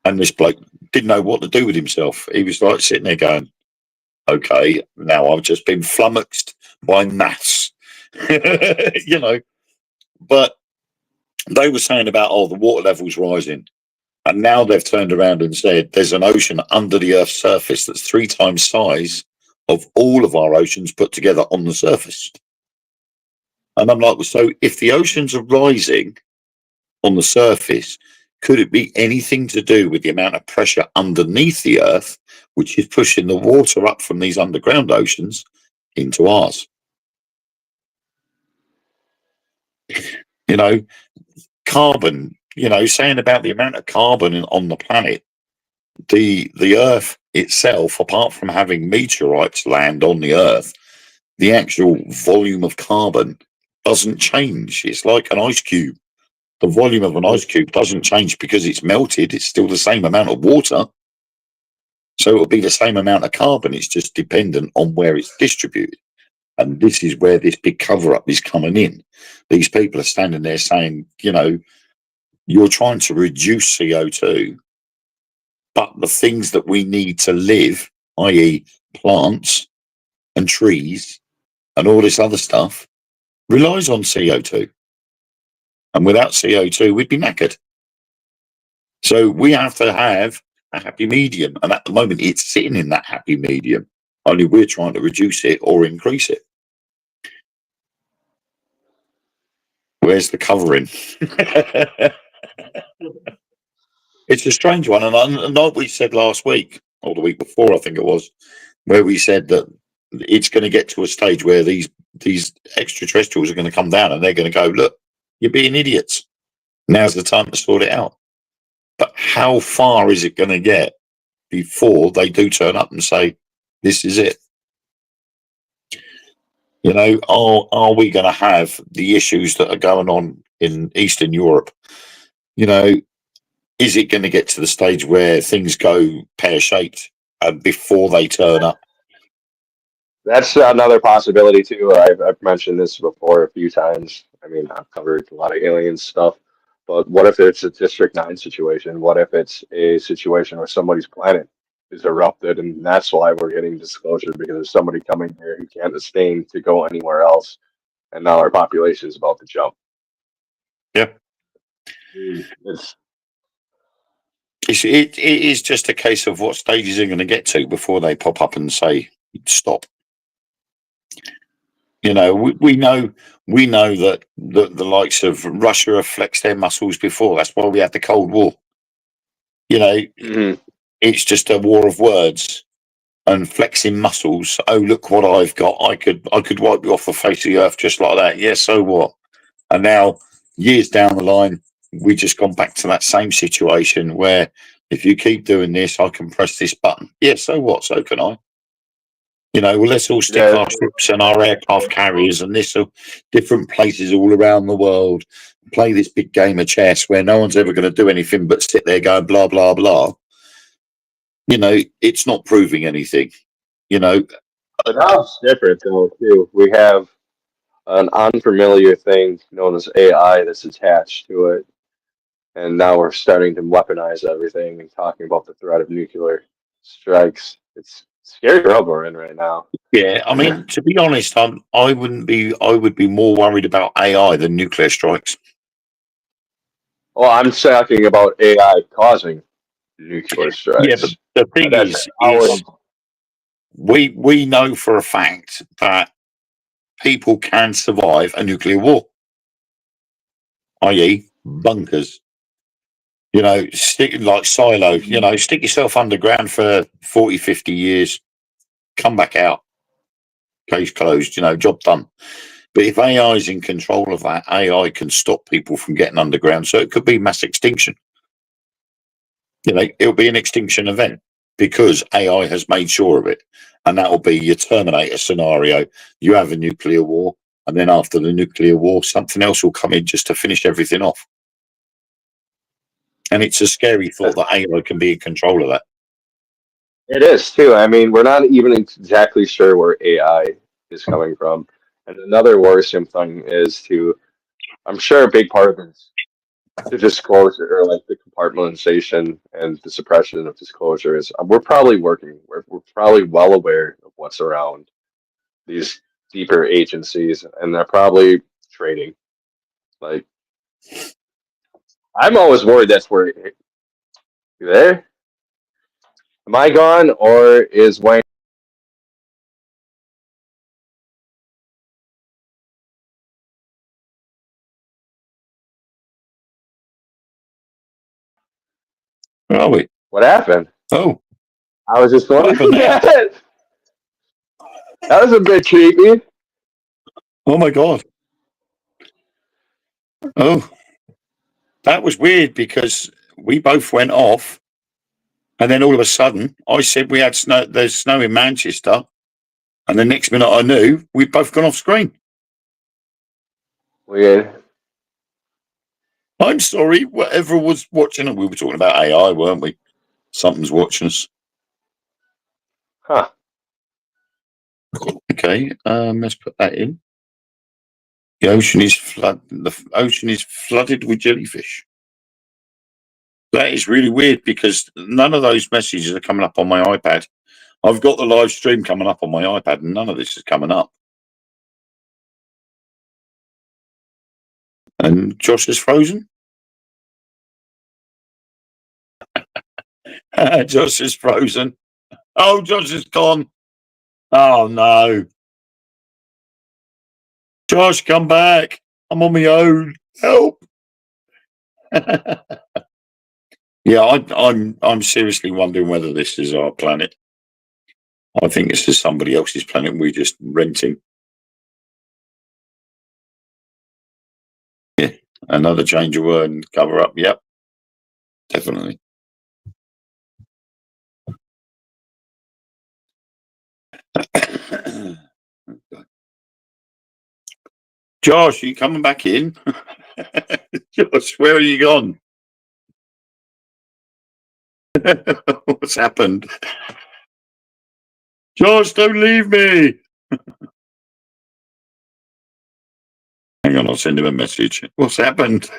And this bloke didn't know what to do with himself. He was like sitting there going, okay, now I've just been flummoxed by maths. You know, but they were saying about, the water level's rising. And now they've turned around and said there's an ocean under the Earth's surface that's 3 times size of all of our oceans put together on the surface. And I'm like, so if the oceans are rising on the surface, could it be anything to do with the amount of pressure underneath the Earth, which is pushing the water up from these underground oceans into ours? You know, carbon, saying about the amount of carbon on the planet, the Earth itself, apart from having meteorites land on the Earth, the actual volume of carbon doesn't change. It's like an ice cube. The volume of an ice cube doesn't change because it's melted. It's still the same amount of water. So it'll be the same amount of carbon. It's just dependent on where it's distributed. And this is where this big cover-up is coming in. These people are standing there saying, you're trying to reduce CO2, but the things that we need to live, i.e. plants and trees and all this other stuff, relies on CO2. And without CO2, we'd be knackered. So we have to have a happy medium. And at the moment, it's sitting in that happy medium. Only we're trying to reduce it or increase it. Where's the covering? It's a strange one. And like we said last week, or the week before, I think it was, where we said that it's going to get to a stage where these extraterrestrials are going to come down and they're going to go, look, you're being idiots. Now's the time to sort it out. But how far is it going to get before they do turn up and say, this is it? Are we going to have the issues that are going on in Eastern Europe? Is it going to get to the stage where things go pear-shaped before they turn up? That's another possibility too. I've mentioned this before a few times. I mean, I've covered a lot of alien stuff, but what if it's a District 9 situation? What if it's a situation where somebody's planet is erupted and that's why we're getting disclosure because there's somebody coming here who can't sustain to go anywhere else, and now our population is about to jump. Yeah. It is just a case of what stages they're going to get to before they pop up and say, stop. We know that the likes of Russia have flexed their muscles before. That's why we had the Cold War. It's just a war of words and flexing muscles. Oh, look what I've got. I could wipe you off the face of the earth just like that. Yeah, so what? And now, years down the line, we just gone back to that same situation where if you keep doing this, I can press this button. Yeah, so what? So can I. Let's all stick our ships and our aircraft carriers and different places all around the world, play this big game of chess where no one's ever going to do anything but sit there going blah, blah, blah. It's not proving anything, But now it's different though, too. We have an unfamiliar thing known as AI that's attached to it. And now we're starting to weaponize everything and talking about the threat of nuclear strikes. It's scary world we're in right now. Yeah, I mean, to be honest, I would be more worried about AI than nuclear strikes. Well, I'm talking about AI causing nuclear strikes. Yeah, but the thing is we know for a fact that people can survive a nuclear war, i.e. bunkers. Stick like silo, stick yourself underground for 40, 50 years, come back out, case closed, job done. But if AI is in control of that, AI can stop people from getting underground. So it could be mass extinction. It'll be an extinction event because AI has made sure of it. And that will be your Terminator scenario. You have a nuclear war, and then after the nuclear war, something else will come in just to finish everything off. And it's a scary thought that AI can be in control of that. It is too. I mean, we're not even exactly sure where AI is coming from. And another worrisome thing is I'm sure a big part of it is the disclosure or like the compartmentalization and the suppression of disclosure is we're probably working. We're probably well aware of what's around these deeper agencies, and they're probably trading. Like I'm always worried that's where you there. Am I gone or is Wayne? Where are we? What happened? Oh, I was just what wondering happened there? that. That was a bit creepy. Oh my God. Oh, that was weird because we both went off, and then all of a sudden I said we had snow. There's snow in Manchester, and the next minute I knew we'd both gone off screen. Weird. I'm sorry, whatever was watching, and we were talking about AI, weren't we? Something's watching us. Huh. Okay, let's put that in. The ocean is flooded with jellyfish. That is really weird because none of those messages are coming up on my iPad. I've got the live stream coming up on my iPad, and none of this is coming up. And Josh is frozen. Josh is frozen. Oh, Josh is gone. Oh no. Josh, come back. I'm on my own. Help. Yeah, I'm seriously wondering whether this is our planet. I think this is somebody else's planet. We're just renting. Yeah, another change of word and cover up. Yep, definitely. Josh, are you coming back in? Josh, where are you gone? What's happened? Josh, don't leave me. Hang on, I'll send him a message. What's happened?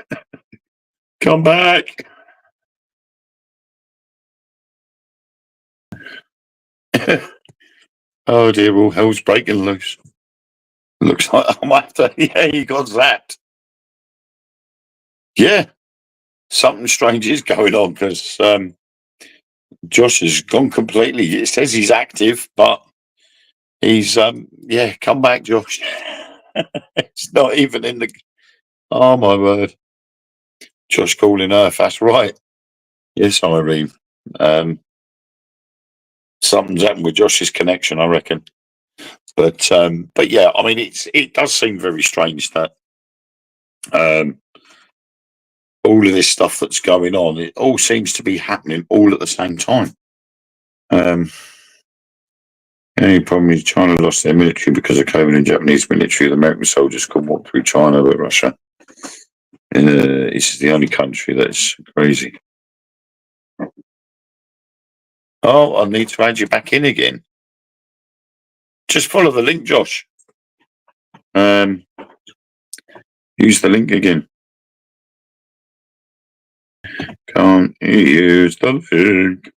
Come back. Oh dear, all hell's breaking loose. Looks like I might have to. Yeah, he got zapped. Yeah, something strange is going on because Josh has gone completely. It says he's active, but he's yeah, come back, Josh. It's not even in the. Oh my word, Josh calling Earth. That's right. Yes, Irene. Something's happened with Josh's connection, I reckon. But yeah, I mean, it does seem very strange that all of this stuff that's going on, it all seems to be happening all at the same time. Any problem is China lost their military because of COVID and Japanese military. The American soldiers couldn't walk through China, but Russia. This is the only country that's crazy. Oh, I need to add you back in again. Just follow the link, Josh. Use the link again. Can't use the link.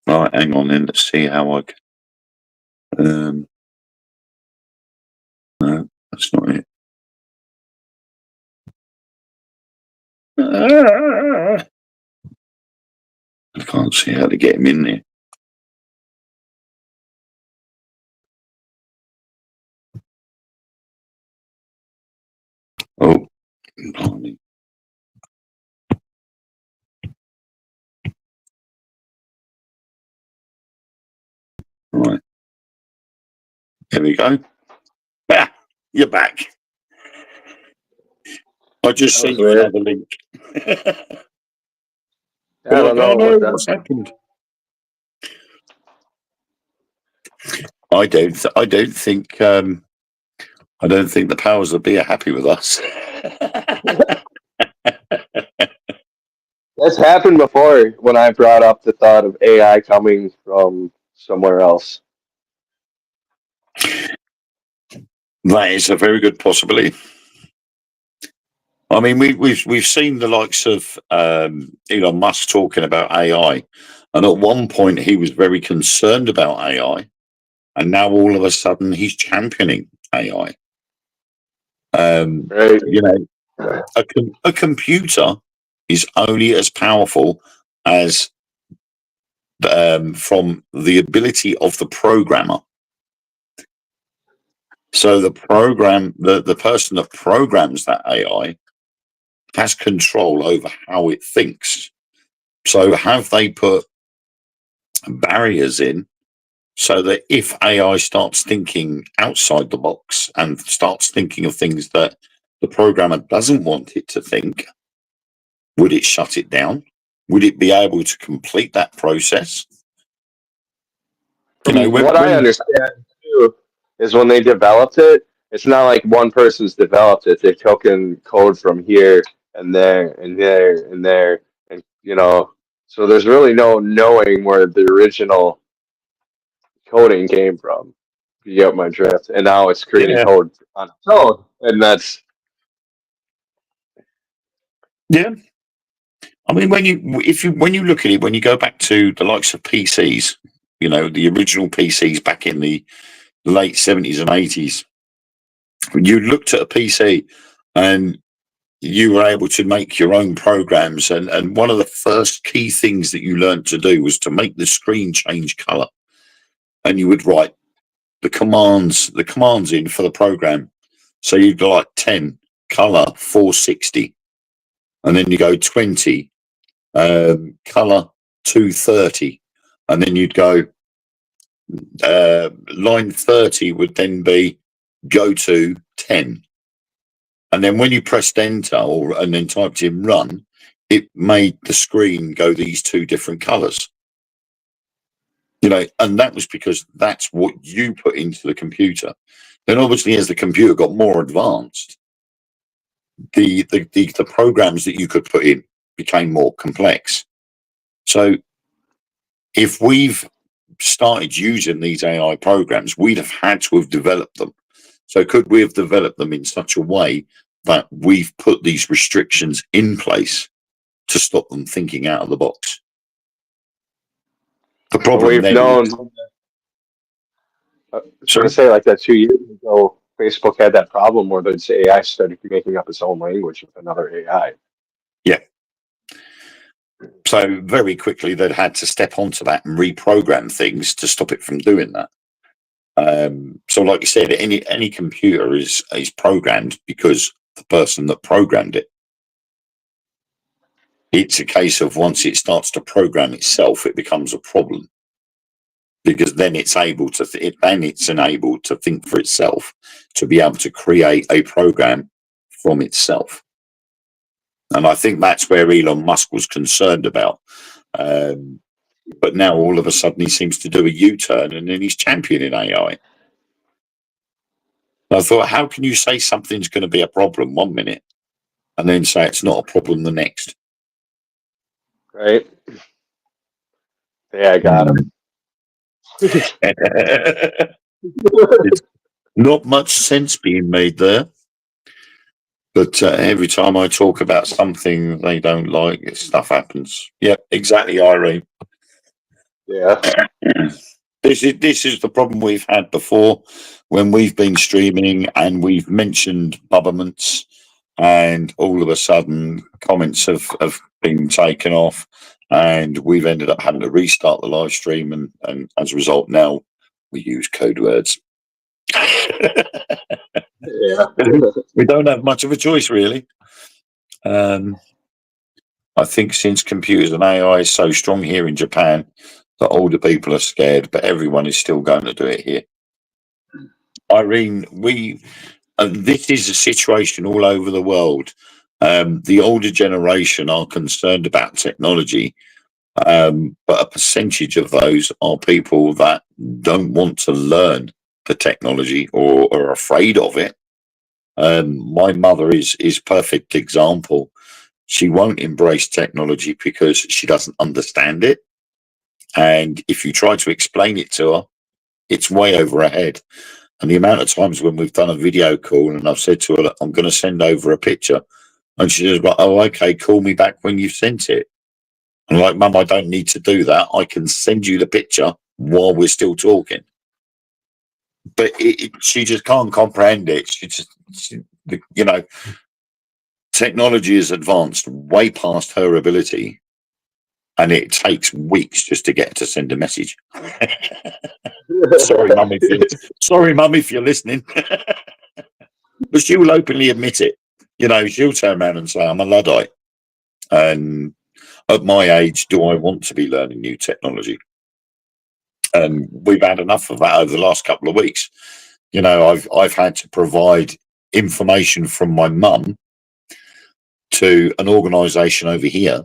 Right, hang on then. Let's see how I can. No, that's not it. I can't see how to get him in there. Oh, blimey. Right. There we go. Ah, you're back. I just sent you another link. I don't know What's happened. I don't think the powers that be are happy with us. That's happened before when I brought up the thought of AI coming from somewhere else. That is a very good possibility. I mean, we've seen the likes of Elon Musk talking about AI, and at one point he was very concerned about AI, and now all of a sudden he's championing AI. Right. You know, a computer is only as powerful as from the ability of the programmer. So the person that programs that AI has control over how it thinks. So have they put barriers in so that if AI starts thinking outside the box and starts thinking of things that the programmer doesn't want it to think, would it shut it down? Would it be able to complete that process? You know, From what I understand too, is when they developed it, it's not like one person's developed it. They've taken code from here and there and there and there, and so there's really no knowing where the original coding came from. You get my drift, and now it's creating yeah, code on its own, and that's yeah. I mean, when you look at it, when you go back to the likes of PCs, you know, the original PCs back in the late 70s and 80s, when you looked at a PC and you were able to make your own programs, and one of the first key things that you learned to do was to make the screen change color, and you would write the commands in for the program. So you'd go like 10 color 460, and then you go 20 color 230, and then you'd go line 30 would then be go to 10, and then when you pressed enter and then typed in run, it made the screen go these two different colors. You know, and that was because that's what you put into the computer. Then obviously as the computer got more advanced, the programs that you could put in became more complex. So if we've started using these AI programs, we'd have had to have developed them. So could we have developed them in such a way that we've put these restrictions in place to stop them thinking out of the box? The problem we've then known. is, I was going to say like that 2 years ago, Facebook had that problem where this AI started making up its own language with another AI. yeah. So very quickly they'd had to step onto that and reprogram things to stop it from doing that. So like you said, any computer is programmed because the person that programmed it. It's a case of once it starts to program itself, it becomes a problem, because then it's enabled to think for itself, to be able to create a program from itself. And I think that's where Elon Musk was concerned about. But now all of a sudden he seems to do a U-turn and then he's championing AI. And I thought, how can you say something's going to be a problem one minute and then say it's not a problem the next? Right? Yeah, I got him. It's not much sense being made there. But every time I talk about something they don't like, stuff happens. Yeah, exactly, Irene. Yeah. This is the problem we've had before when we've been streaming and we've mentioned bubberments, and all of a sudden comments have been taken off, and we've ended up having to restart the live stream, and as a result now we use code words. Yeah. We don't have much of a choice, really. I think since computers and AI is so strong here in Japan, that older people are scared, but everyone is still going to do it here. Irene, this is a situation all over the world. The older generation are concerned about technology, but a percentage of those are people that don't want to learn the technology or are afraid of it. My mother is perfect example. She won't embrace technology because she doesn't understand it. And if you try to explain it to her, it's way over her head. And the amount of times when we've done a video call and I've said to her, I'm going to send over a picture. And she says, well, oh, okay, call me back when you've sent it. I'm like, Mum, I don't need to do that. I can send you the picture while we're still talking. But she just can't comprehend it. Technology has advanced way past her ability, and it takes weeks just to get her to send a message. Sorry, Mum, if you're listening. But she will openly admit it. She'll turn around and say, I'm a Luddite. And at my age, do I want to be learning new technology? And we've had enough of that over the last couple of weeks. I've had to provide information from my mum to an organisation over here,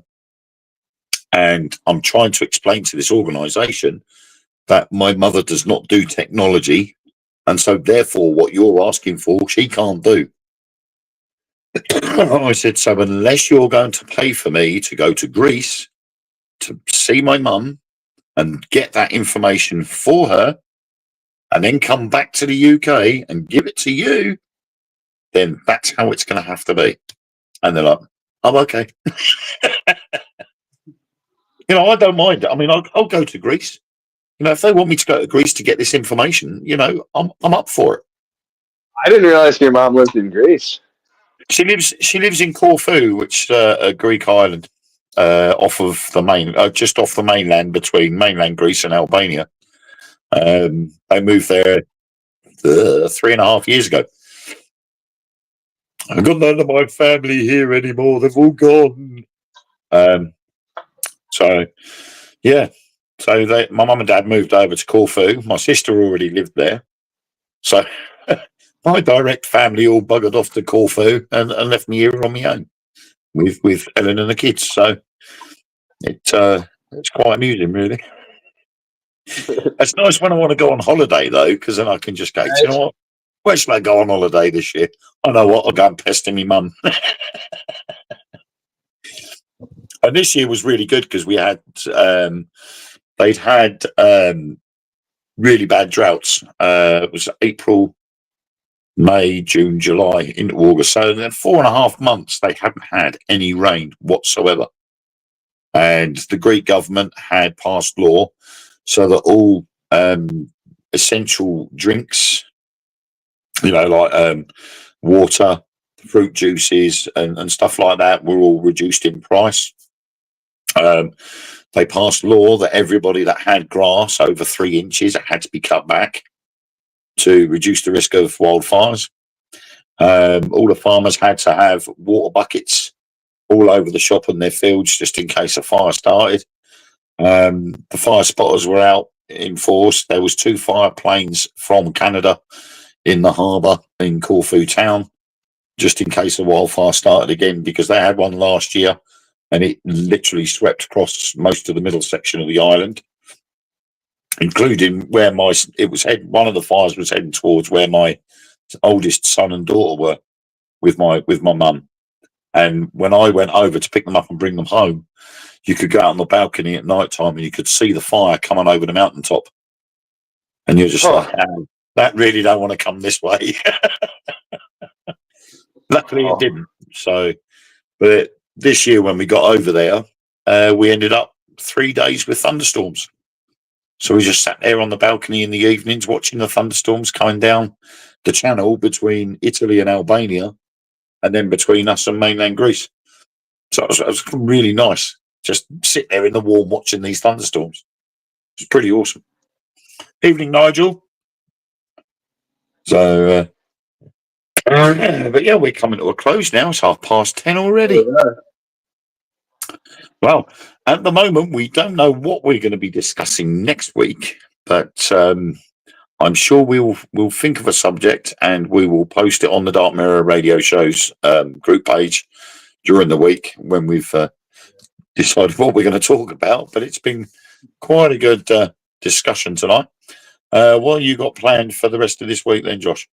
and I'm trying to explain to this organisation that my mother does not do technology, and so therefore what you're asking for, she can't do. I said, so unless you're going to pay for me to go to Greece to see my mum and get that information for her, and then come back to the UK and give it to you, then that's how it's going to have to be. And they're like, oh, okay. I don't mind. I mean, I'll go to Greece. If they want me to go to Greece to get this information, I'm up for it. I didn't realize your mom lived in Greece. She lives in Corfu, which is a Greek island, off of the just off the mainland, between mainland Greece and Albania. They moved there 3.5 years ago. I've got none of my family here anymore. They've all gone. So my mum and dad moved over to Corfu. My sister already lived there. So my direct family all buggered off to Corfu and left me here on my own with Ellen and the kids. So it's quite amusing, really. It's nice when I want to go on holiday, though, because then I can just go, do you know what? Where should I go on holiday this year? I know what, I'll go and pester me mum. And this year was really good because we had, they'd had really bad droughts. It was April, May, June, July into August. So in 4.5 months, they hadn't had any rain whatsoever. And the Greek government had passed law so that all essential drinks, like water, fruit juices and stuff like that, were all reduced in price. They passed law that everybody that had grass over 3 inches, it had to be cut back to reduce the risk of wildfires. All the farmers had to have water buckets all over the shop and their fields just in case a fire started. The fire spotters were out in force. There was 2 fire planes from Canada in the harbour in Corfu town, just in case a wildfire started again, because they had one last year and it literally swept across most of the middle section of the island, including where one of the fires was heading towards where my oldest son and daughter were with my mum. And when I went over to pick them up and bring them home, you could go out on the balcony at night time and you could see the fire coming over the mountaintop. And you're just like, that really don't want to come this way. Luckily it didn't. So, but this year when we got over there, we ended up 3 days with thunderstorms. So we just sat there on the balcony in the evenings watching the thunderstorms coming down the channel between Italy and Albania, and then between us and mainland Greece. So it was really nice. Just sit there in the warm watching these thunderstorms. It's pretty awesome. Evening, Nigel. So, but yeah, we're coming to a close now. It's 10:30 already. Well, at the moment, we don't know what we're going to be discussing next week, but I'm sure we'll think of a subject and we will post it on the Dark Mirror Radio Show's group page during the week when we've decided what we're going to talk about. But it's been quite a good discussion tonight. What have you got planned for the rest of this week then, Josh?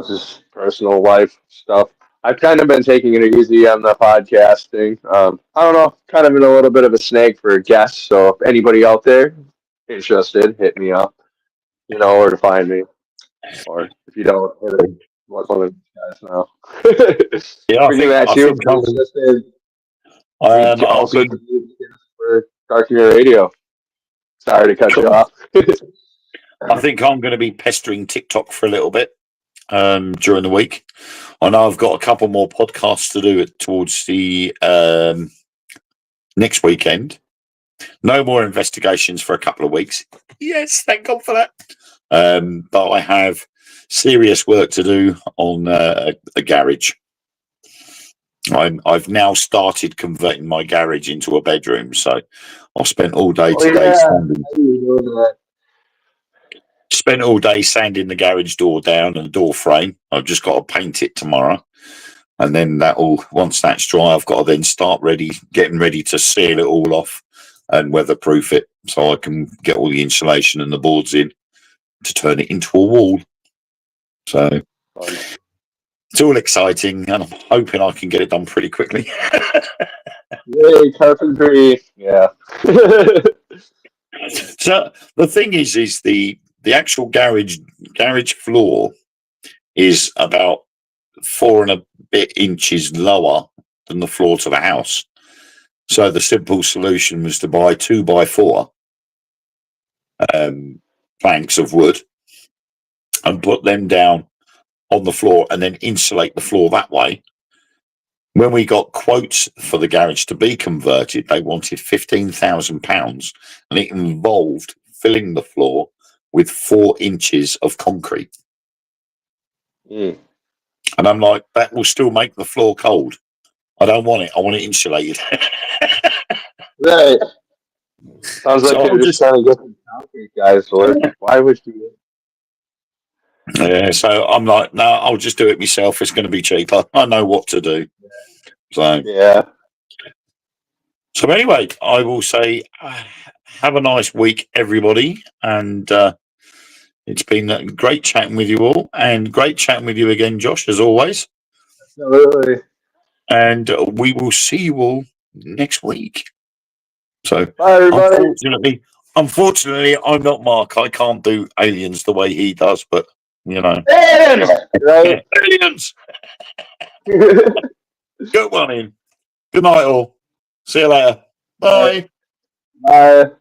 Just personal life stuff. I've kind of been taking it easy on the podcasting. I don't know, kind of in a little bit of a snag for guests. So if anybody out there interested, hit me up. You know where to find me. Or if you don't, what's one of these guys now? Yeah, Bringing that I to you. think I'll, We I'll also be. do for Dark Mirror Radio. Sorry to cut you Cool. off. I think I'm going to be pestering TikTok for a little bit during the week. I know I've got a couple more podcasts to do towards the next weekend. No more investigations for a couple of weeks. Yes, thank God for that. But I have serious work to do on a garage. I've now started converting my garage into a bedroom, so I've spent all day today spent all day sanding the garage door down and the door frame. I've just got to paint it tomorrow, and then once that's dry, I've got to then start getting ready to seal it all off and weatherproof it, so I can get all the insulation and the boards in to turn it into a wall. So it's all exciting, and I'm hoping I can get it done pretty quickly. Yay, carpentry! Yeah. So the thing is the actual garage floor is about 4 and a bit inches lower than the floor to the house. So the simple solution was to buy 2x4 planks of wood and put them down on the floor and then insulate the floor that way. When we got quotes for the garage to be converted, they wanted £15,000, and it involved filling the floor with 4 inches of concrete. Mm. And I'm like, that will still make the floor cold. I don't want it. I want it insulated. Right. Sounds like So you're just trying to get some concrete guys to work. Why would you? Yeah, so I'm like, no, I'll just do it myself. It's going to be cheaper. I know what to do. So Yeah. So anyway, I will say, have a nice week, everybody, and it's been great chatting with you all, and great chatting with you again, Josh, as always. Absolutely. And we will see you all next week. So, Bye, everybody. unfortunately, I'm not Mark. I can't do aliens the way he does, but you know, Aliens! Right? aliens. Good one in. Good night, all. See you later. Bye. Bye.